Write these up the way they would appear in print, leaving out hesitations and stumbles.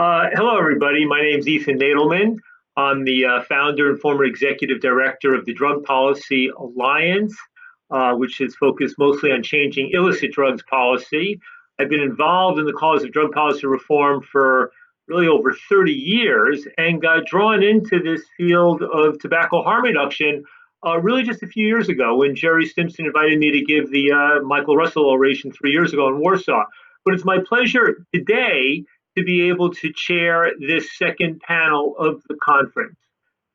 Hello, everybody. My name is Ethan Nadelmann. I'm the founder and former executive director of the Drug Policy Alliance, which is focused mostly on changing illicit drugs policy. I've been involved in the cause of drug policy reform for really over 30 years and got drawn into this field of tobacco harm reduction really just a few years ago when Jerry Stimson invited me to give the Michael Russell oration 3 years ago in Warsaw. But it's my pleasure today to be able to chair this second panel of the conference.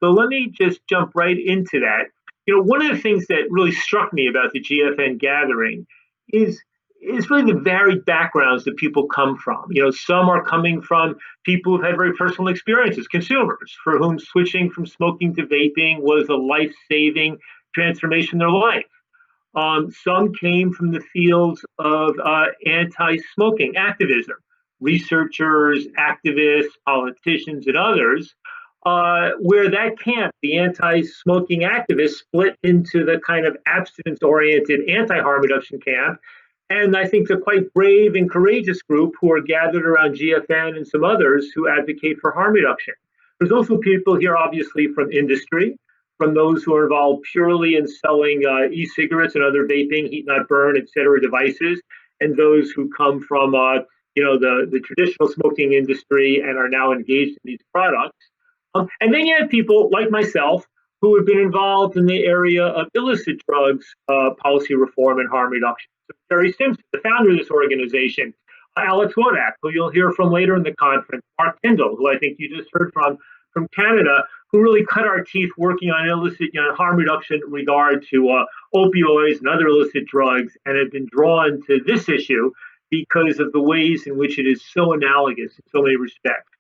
So let me just jump right into that. One of the things that really struck me about the GFN gathering is really the varied backgrounds that people come from. Some are coming from people who've had very personal experiences, consumers, for whom switching from smoking to vaping was a life-saving transformation in their life. Some came from the fields of anti-smoking activism, researchers, activists, politicians, and others, where that camp, the anti-smoking activists, split into the kind of abstinence-oriented anti-harm reduction camp. And I think the quite brave and courageous group who are gathered around GFN and some others who advocate for harm reduction. There's also people here, obviously, from industry, from those who are involved purely in selling e-cigarettes and other vaping, heat not burn, et cetera, devices, and those who come from the traditional smoking industry and are now engaged in these products. And then you have people like myself who have been involved in the area of illicit drugs policy reform and harm reduction. So Jerry Stimson, the founder of this organization, Alex Wodak, who you'll hear from later in the conference, Mark Tyndall, who I think you just heard from Canada, who really cut our teeth working on illicit harm reduction in regard to opioids and other illicit drugs, and have been drawn to this issue because of the ways in which it is so analogous in so many respects.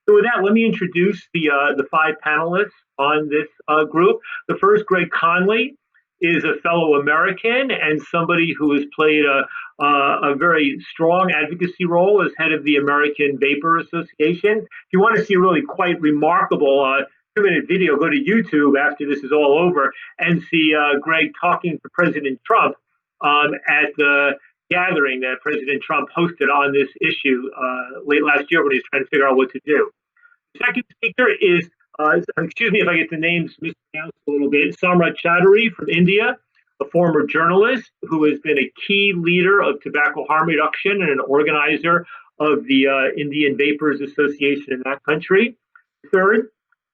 So with that, let me introduce the five panelists on this group. The first, Greg Conley, is a fellow American and somebody who has played a very strong advocacy role as head of the American Vapor Association. If you want to see a really quite remarkable 2-minute video, go to YouTube after this is all over and see Greg talking to President Trump at the gathering that President Trump hosted on this issue late last year when he was trying to figure out what to do. The second speaker is, excuse me if I get the names mispronounced a little bit, Samrat Chaudhary from India, a former journalist who has been a key leader of tobacco harm reduction and an organizer of the Indian Vapors Association in that country. Third,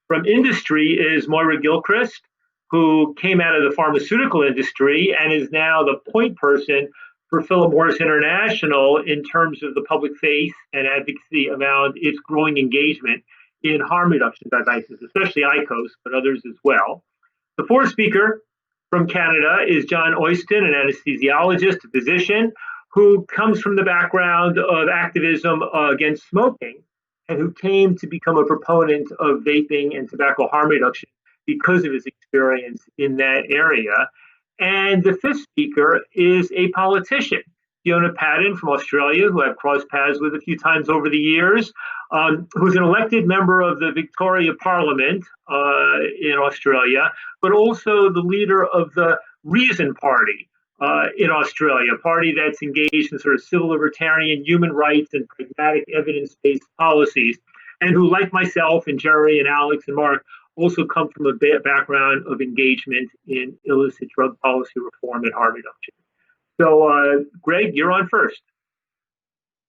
from industry is Moira Gilchrist, who came out of the pharmaceutical industry and is now the point person for Philip Morris International in terms of the public face and advocacy around its growing engagement in harm reduction devices, especially IQOS, but others as well. The fourth speaker from Canada is John Oyston, an anesthesiologist, a physician, who comes from the background of activism against smoking and who came to become a proponent of vaping and tobacco harm reduction because of his experience in that area. And the fifth speaker is a politician, Fiona Patten from Australia, who I've crossed paths with a few times over the years, who's an elected member of the Victoria Parliament in Australia, but also the leader of the Reason Party in Australia, a party that's engaged in sort of civil libertarian, human rights, and pragmatic evidence-based policies, and who, like myself and Jerry and Alex and Mark, also come from a background of engagement in illicit drug policy reform and harm reduction. So, Greg, you're on first.